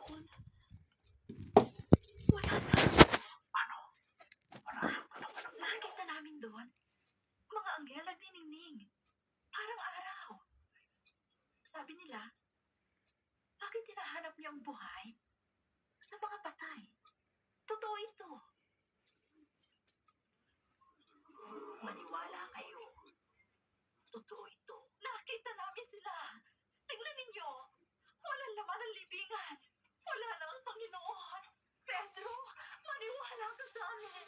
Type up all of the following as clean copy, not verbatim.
doon. Wala na. Ano? Maraming katawan ng Nakikita namin doon. Mga anghel nagniningning. Parang araw. Sabi nila, bakit tinahanap niyo ang buhay sa mga patay? Totoo ito. Maniwala kayo. Totoo ito. Nakita namin sila. Tingnan ninyo. Walang laman ng libingan. Wala na ang Panginoon. Pedro, maniwala ka sa amin.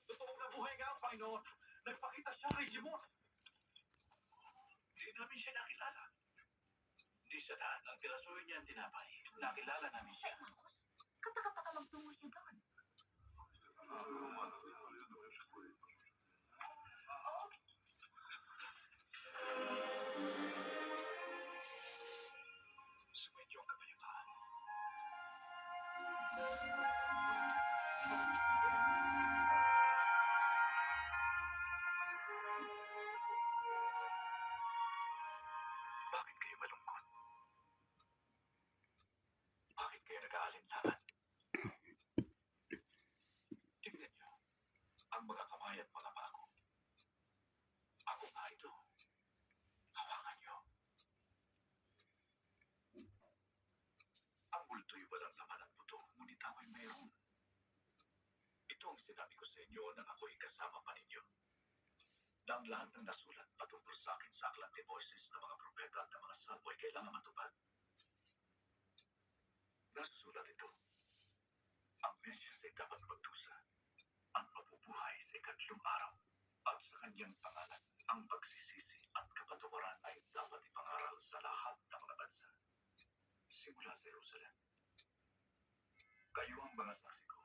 Totoong nabuhay nga ang Panginoon. Nagpakita siya kay Simon. Hindi namin siya nakilala. Hindi sa lahat ng pirasuhin niya ang tinapay. Nakilala namin siya. Marcos, katakataka magtungo siya doon. Sumainyo ang kapayapaan. Bakit kayo malungkot? Bakit kayo nag-aalinlangan? Tingnan niyo, ang mga kamay at mga pako. Ako nga ito. Hawakan niyo. Ang multo'y walang laman at buto, ngunit ako'y mayroon. Ito ang sinabi ko sa inyo nang ako'y kasama pa ninyo. Na ang lahat ng nasulat patungkol sa akin sa aklat ni Moises na mga propeta at ng mga salmo ay kailangan matupad. Nasusulat ito. Ang Mesyas ay dapat magdusa. Ang mabubuhay sa ikatlong araw. At sa kanyang pangalan, ang pagsisisi at kapatawaran ay dapat ipangaral sa lahat ng mga bansa. Simula sa Jerusalem. Kayo ang mga saksi ko.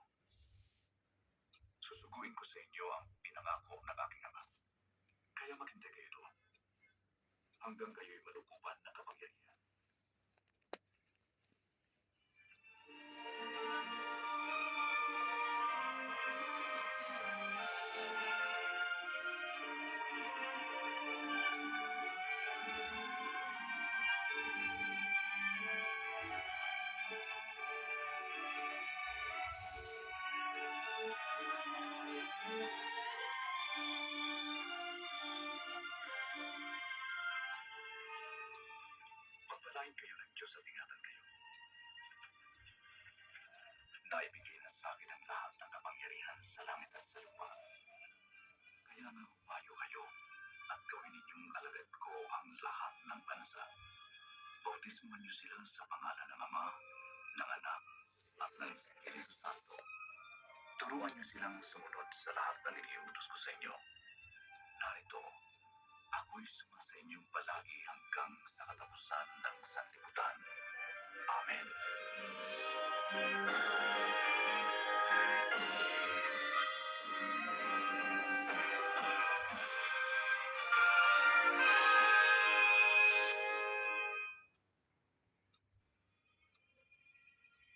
Susuguin ko sa inyo ang pinangako ng aking ama. Kaya maghintay kayo doon. Hanggang kayo'y malukupan ng kapangyarihan. Pagpalain kayo ng Diyos at ingatan kayo. Naibigay na sa akin ang lahat ng kapangyarihan sa langit at sa lupa. Kaya nga humayo kayo at gawin ninyong alagad ko ang lahat ng bansa. Bautismuhan niyo sila sa pangalan ng Ama, ng Anak, at ng Espiritu Santo. Turuan niyo silang sumunod sa lahat ng iniutos ko sa inyo. Narito, ako'y sumasa inyong palagi hanggang sa katapusan ng sanlibutan. Amen.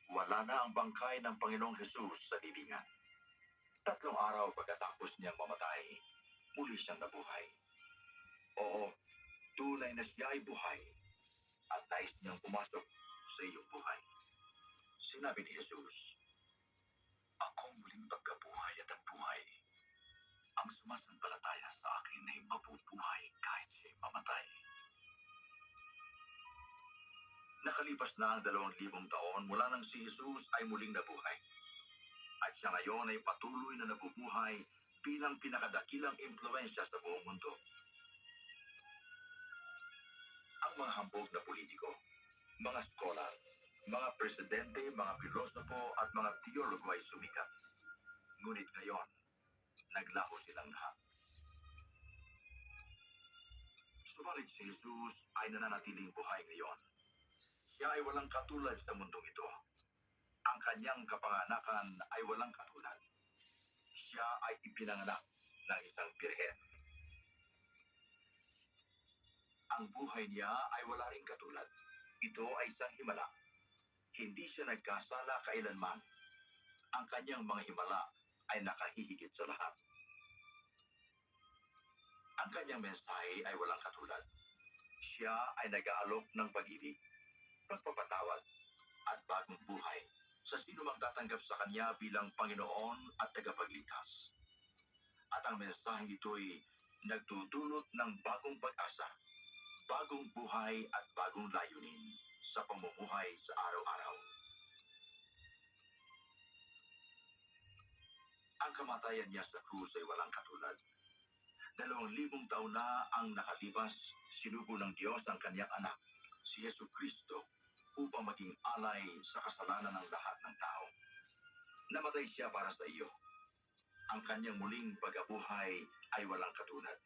Wala na ang bangkay ng Panginoong Hesus sa libingan. 3 araw pagkatapos niyang mamatay, muli siyang nabuhay. Oo, tunay na siya ay buhay at nais niyang pumasok sa iyong buhay. Sinabi ni Jesus, ako muling pagkabuhay at ang buhay. Ang sumasampalataya sa akin ay mabubuhay kahit siya'y mamatay. Nakalipas na ang 2,000 taon mula nang si Jesus ay muling nabuhay. At siya ngayon ay patuloy na nabubuhay bilang pinakadakilang impluensya sa buong mundo. Ang mga hambog na politiko, mga skolar, mga presidente, mga pilosopo at mga teologo ay sumikat. Ngunit ngayon, naglaho silang lahat. Subalit si Jesus ay nananatiling buhay ngayon. Siya ay walang katulad sa mundong ito. Ang kanyang kapanganakan ay walang katulad. Siya ay ipinanganak ng isang birhen. Ang buhay niya ay wala ring katulad. Ito ay isang himala. Hindi siya nagkasala kailanman. Ang kanyang mga himala ay nakahihigit sa lahat. Ang kanyang mensahe ay walang katulad. Siya ay nag-aalok ng pag-ibig, pagpapatawad, at bagong buhay sa sino mang tatanggap sa kanya bilang Panginoon at tagapagligtas. At ang mensaheng ito'y nagdudulot ng bagong pag-asa, bagong buhay at bagong layunin sa pamumuhay sa araw-araw. Ang kamatayan niya sa krus ay walang katulad. 2,000 taon na ang nakalipas, sinugo ng Diyos ang kanyang anak, si Yesu Kristo, upang maging alay sa kasalanan ng lahat ng tao. Namatay siya para sa iyo. Ang kanyang muling pagkabuhay ay walang katulad.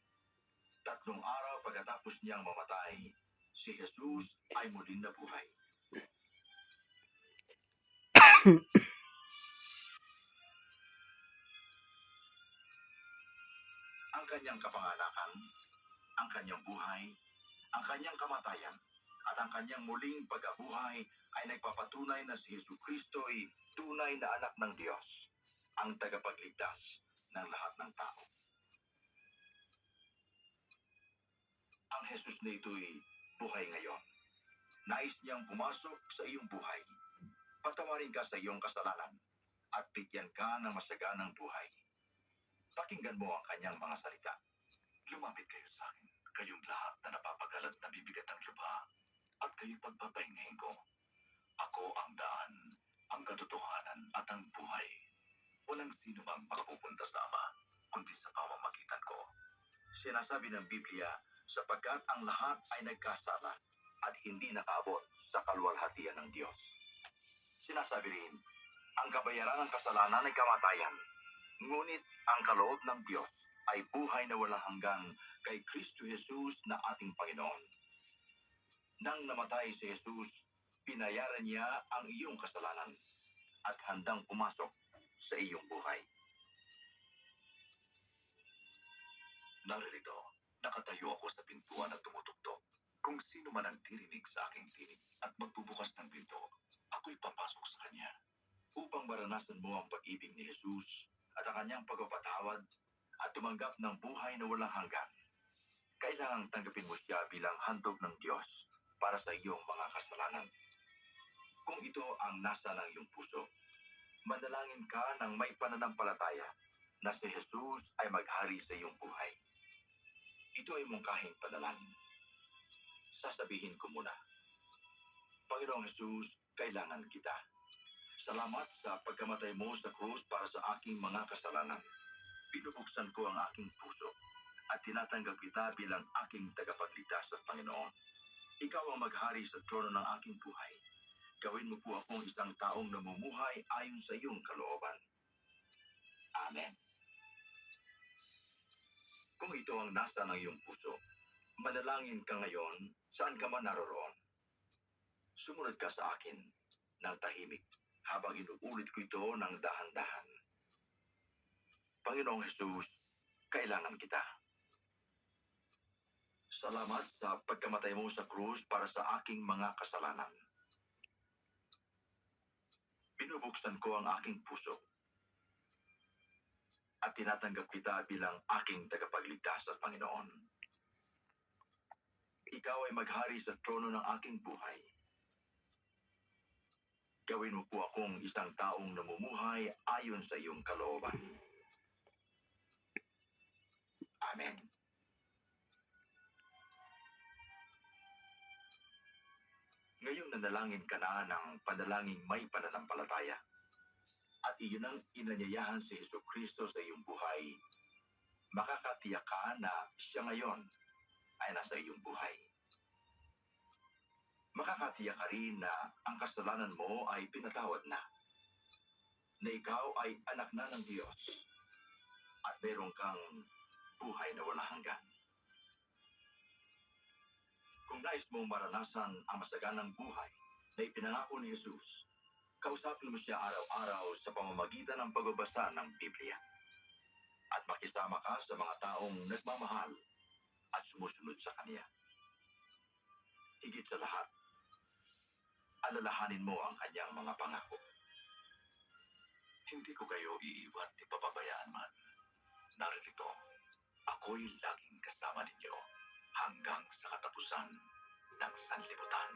3 araw pagkatapos niyang mamatay, si Jesus ay muling nabuhay. Ang kanyang kapanganakan, ang kanyang buhay, ang kanyang kamatayan, at ang kanyang muling pagkabuhay ay nagpapatunay na si Jesu Kristo ay tunay na anak ng Diyos, ang tagapagligtas ng lahat ng tao. Ang Jesus na ito'y buhay ngayon. Nais niyang pumasok sa iyong buhay. Patawarin ka sa iyong kasalanan at bigyan ka ng masaganang buhay. Pakinggan mo ang kanyang mga salita. Lumapit kayo sa akin, kayong lahat na napapagalat na bibigat ang lupa, at kayo pagpapahingahin ko. Ako ang daan, ang katotohanan at ang buhay. Walang sino mang makapupunta sa Ama, kundi sa pamamagitan ko. Sinasabi ng Biblia, sapagkat ang lahat ay nagkasala at hindi nakaabot sa kaluwalhatian ng Diyos. Sinasabi rin, ang kabayaran ng kasalanan ay kamatayan. Ngunit ang kaloob ng Diyos ay buhay na walang hanggan kay Kristo Jesus na ating Panginoon. Nang namatay si Jesus, pinayaran niya ang iyong kasalanan at handang pumasok sa iyong buhay. Naririto, nakatayo ako sa pintuan at tumutugtog. Kung sino man ang tirinig sa aking tinig at magbubukas ng pinto, ako'y papasok sa kanya. Upang maranasan mo ang pag-ibig ni Jesus at ang kanyang pagpapatawad at tumanggap ng buhay na walang hanggan, kailangang tanggapin mo siya bilang handog ng Diyos para sa iyong mga kasalanan. Kung ito ang nasa ng iyong puso, manalangin ka ng may pananampalataya na si Jesus ay maghari sa iyong buhay. Ito ay mungkahing panalangin. Sasabihin ko muna, Panginoong Jesus, kailangan kita. Salamat sa pagkamatay mo sa krus para sa aking mga kasalanan. Binubuksan ko ang aking puso at tinatanggap kita bilang aking tagapagligtas at Panginoon. Ikaw ang maghari sa trono ng aking buhay. Gawin mo po akong isang taong namumuhay ayon sa iyong kalooban. Amen. Kung ito ang nasa ng iyong puso, manalangin ka ngayon saan ka man naroroon. Sumunod ka sa akin ng tahimik habang inuulit ko ito ng dahan-dahan. Panginoong Jesus, kailangan kita. Salamat sa pagkamatay mo sa krus para sa aking mga kasalanan. Binubuksan ko ang aking puso at tinatanggap kita bilang aking tagapagligtas at Panginoon. Ikaw ay maghari sa trono ng aking buhay. Gawin mo po akong isang taong namumuhay ayon sa iyong kalooban. Amen. Ngayon nanalangin ka na ng panalangin may pananampalataya. At iyon ang inanyayahan si Jesu Kristo sa iyong buhay. Makakatiyak ka na siya ngayon ay nasa iyong buhay. Makakatiyak ka rin na ang kasalanan mo ay pinatawad na. na ikaw ay anak na ng Diyos at meron kang buhay na walang hanggan. Kung nais mong maranasan ang masaganang buhay na ipinangako ni Jesus, kausapin mo siya araw-araw sa pamamagitan ng pagbabasa ng Biblia. At makisama ka sa mga taong nagmamahal at sumusunod sa Kanya. Higit sa lahat, alalahanin mo ang Kanyang mga pangako. Hindi ko kayo iiwan ni pababayaan man. Narito, ako'y laging kasama ninyo hanggang sa katapusan ng sanlibutan.